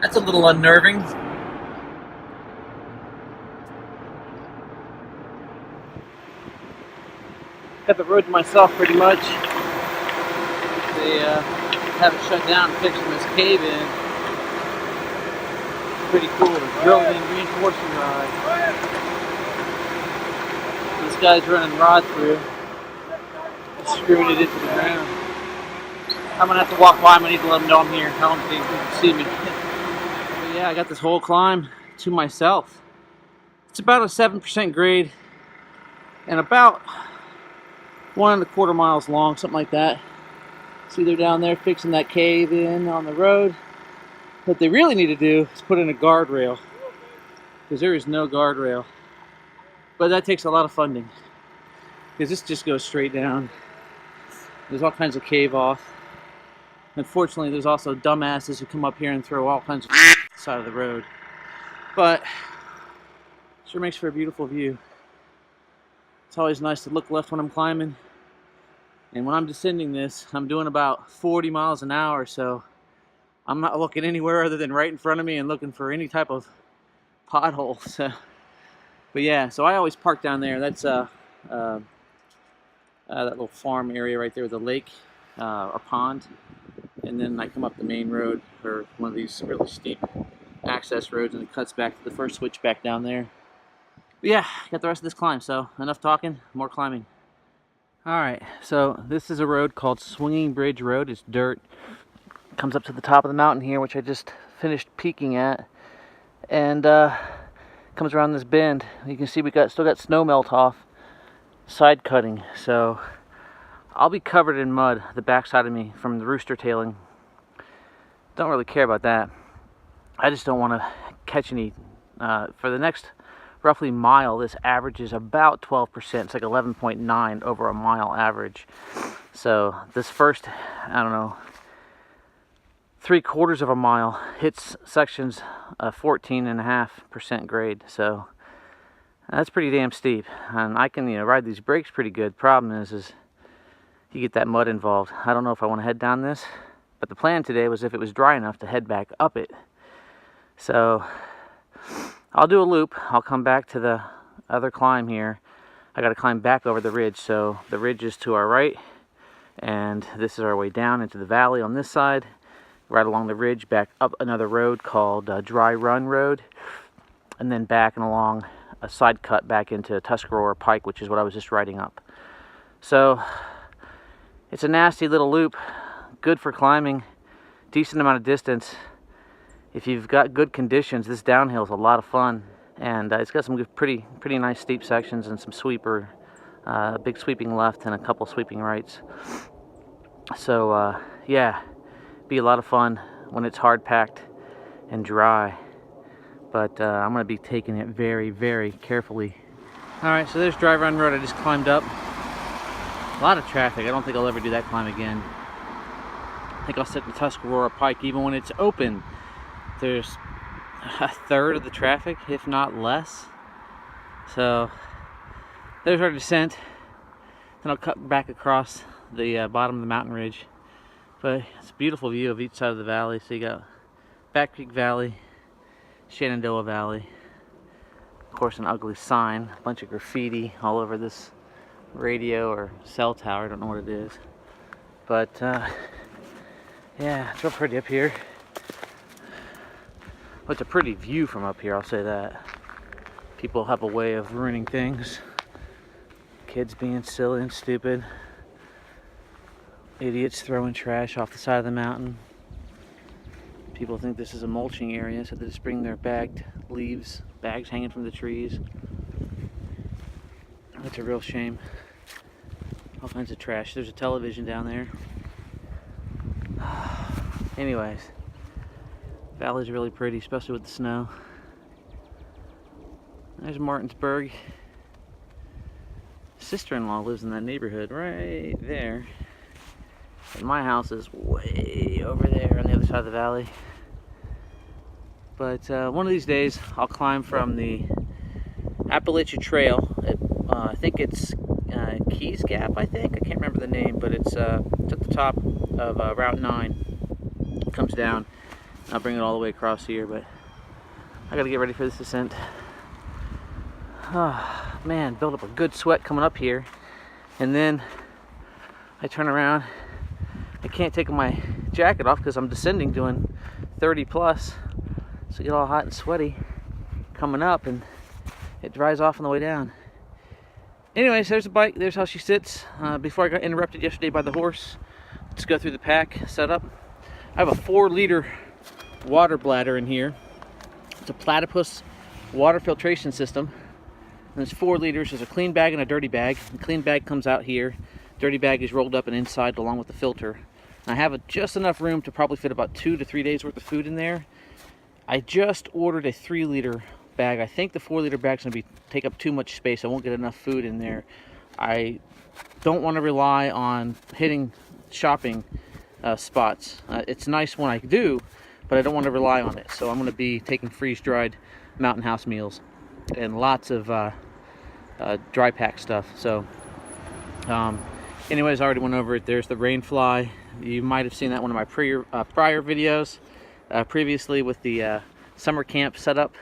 That's a little unnerving. Got the road to myself pretty much. They have it shut down, fixing this cave in. Pretty cool. They're drilling in reinforcing rods. This guy's running rod through, screwing it into the ground. I'm gonna have to walk by him. I need to let him know I'm here. Tell him he can see me. But yeah, I got this whole climb to myself. It's about a 7% grade and about 1.25 miles long, something like that. See, they're down there fixing that cave in on the road. What they really need to do is put in a guardrail, because there is no guardrail. But that takes a lot of funding, because this just goes straight down. There's all kinds of cave off. Unfortunately, there's also dumbasses who come up here and throw all kinds of side of the road. But sure makes for a beautiful view. It's always nice to look left when I'm climbing. And when I'm descending this, I'm doing about 40 miles an hour, so I'm not looking anywhere other than right in front of me and looking for any type of pothole. So, but yeah, so I always park down there. That's that little farm area right there with a lake or pond. And then I come up the main road, or one of these really steep access roads, and it cuts back to the first switchback down there. But yeah, got the rest of this climb, so enough talking, more climbing. Alright, so this is a road called Swinging Bridge Road. It's dirt. It comes up to the top of the mountain here, which I just finished peaking at. And comes around this bend. You can see we still got snow melt off, side cutting. So I'll be covered in mud, the backside of me, from the rooster tailing. Don't really care about that. I just don't want to catch any. For the next roughly mile, this averages about 12%. It's like 11.9 over a mile average. So this first, I don't know, 3/4 of a mile hits sections 14.5% grade. So that's pretty damn steep. And I can, ride these brakes pretty good. Problem is you get that mud involved. I don't know if I want to head down this, but the plan today was if it was dry enough to head back up it. So I'll do a loop. I'll come back to the other climb here. I got to climb back over the ridge. So the ridge is to our right, and this is our way down into the valley on this side. Right along the ridge, back up another road called Dry Run Road, and then back and along a side cut back into Tuscarora Pike, which is what I was just riding up. So it's a nasty little loop, good for climbing, decent amount of distance. If you've got good conditions, this downhill is a lot of fun, and it's got some pretty nice steep sections and some sweeper, big sweeping left and a couple sweeping rights. So yeah, be a lot of fun when it's hard packed and dry. But I'm going to be taking it very, very carefully. Alright, so there's Dry Run Road I just climbed up. A lot of traffic. I don't think I'll ever do that climb again. I think I'll sit in Tuscarora Pike even when it's open. There's a third of the traffic, if not less. So there's our descent. Then I'll cut back across the bottom of the mountain ridge. But it's a beautiful view of each side of the valley. So you got Back Creek Valley, Shenandoah Valley. Of course, an ugly sign, a bunch of graffiti all over this radio or cell tower. I don't know what it is. But yeah, it's real pretty up here. Well, it's a pretty view from up here, I'll say that. People have a way of ruining things. Kids being silly and stupid. Idiots throwing trash off the side of the mountain. People think this is a mulching area, so they just bring their bagged leaves, bags hanging from the trees. That's a real shame. All kinds of trash. There's a television down there. Anyways, valley's really pretty, especially with the snow. There's Martinsburg. Sister-in-law lives in that neighborhood right there. And my house is way over there on the other side of the valley. But one of these days, I'll climb from the Appalachia Trail. I think it's Keys Gap, I can't remember the name, but it's at the top of Route 9. It comes down, I'll bring it all the way across here, but I gotta get ready for this descent. Oh, man, build up a good sweat coming up here. And then I turn around. I can't take my jacket off because I'm descending doing 30 plus. So I get all hot and sweaty coming up, and it dries off on the way down. Anyways, there's the bike. There's how she sits. Before I got interrupted yesterday by the horse, let's go through the pack setup. I have a 4-liter water bladder in here. It's a platypus water filtration system. And there's 4 liters. There's a clean bag and a dirty bag. The clean bag comes out here. Dirty bag is rolled up and inside along with the filter. And I have just enough room to probably fit about 2 to 3 days worth of food in there. I just ordered a 3-liter bag. I think the 4-liter bag's going to take up too much space. I won't get enough food in there. I don't want to rely on hitting shopping spots. It's nice when I do, but I don't want to rely on it. So I'm going to be taking freeze-dried Mountain House meals and lots of dry pack stuff. So anyways, I already went over it. There's the rain fly. You might have seen that one of my prior videos previously with the summer camp setup.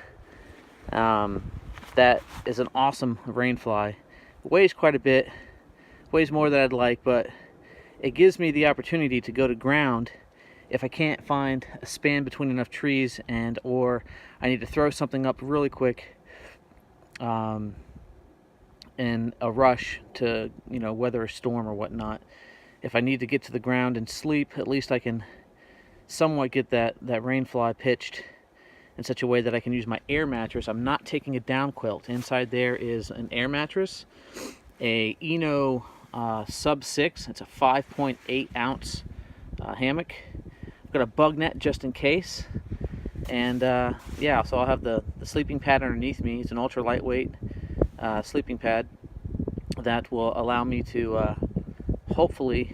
That is an awesome rain fly. It weighs quite a bit, weighs more than I'd like, but it gives me the opportunity to go to ground if I can't find a span between enough trees, and or I need to throw something up really quick in a rush to, you know, weather a storm or whatnot. If I need to get to the ground and sleep, at least I can somewhat get that rain fly pitched in such a way that I can use my air mattress. I'm not taking a down quilt. Inside there is an air mattress, a Eno sub 6. It's a 5.8 ounce hammock. I've got a bug net just in case. And yeah, so I'll have the sleeping pad underneath me. It's an ultra lightweight sleeping pad that will allow me to hopefully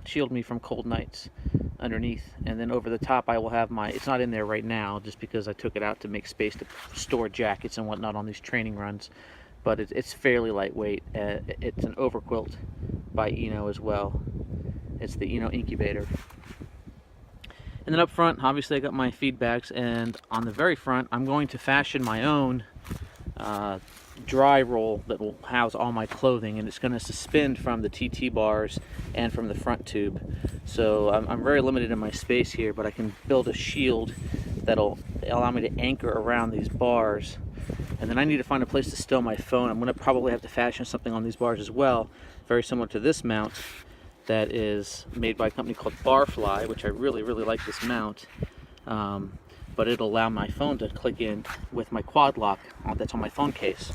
shield me from cold nights underneath. And then over the top I will have my, it's not in there right now just because I took it out to make space to store jackets and whatnot on these training runs, but it's fairly lightweight. It's an overquilt by Eno as well. It's the Eno incubator. And then up front, obviously I got my feed bags, and on the very front I'm going to fashion my own dry roll that will house all my clothing, and it's going to suspend from the TT bars and from the front tube. So I'm very limited in my space here, but I can build a shield that'll allow me to anchor around these bars. And then I need to find a place to stow my phone. I'm going to probably have to fashion something on these bars as well, very similar to this mount that is made by a company called Barfly, which I really like this mount. But it'll allow my phone to click in with my quad lock that's on my phone case.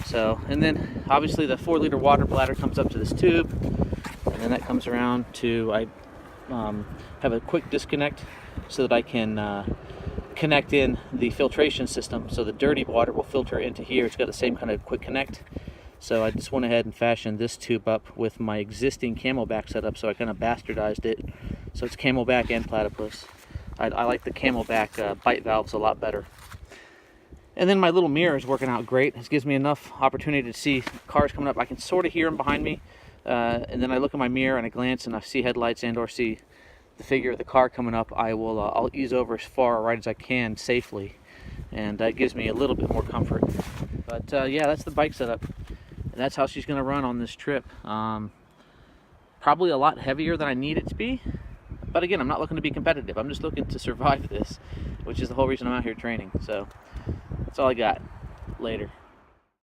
So, and then obviously the 4-liter water bladder comes up to this tube, and then that comes around to, I have a quick disconnect so that I can connect in the filtration system, so the dirty water will filter into here. It's got the same kind of quick connect. So I just went ahead and fashioned this tube up with my existing Camelback setup, so I kind of bastardized it. So it's Camelback and platypus. I like the Camelback bite valves a lot better. And then my little mirror is working out great. It gives me enough opportunity to see cars coming up. I can sort of hear them behind me, and then I look in my mirror and I glance and I see headlights and or see the figure of the car coming up. I'll ease over as far right as I can safely, and that gives me a little bit more comfort. But yeah, that's the bike setup. And that's how she's going to run on this trip. Probably a lot heavier than I need it to be. But again, I'm not looking to be competitive. I'm just looking to survive this, which is the whole reason I'm out here training. So that's all I got. Later.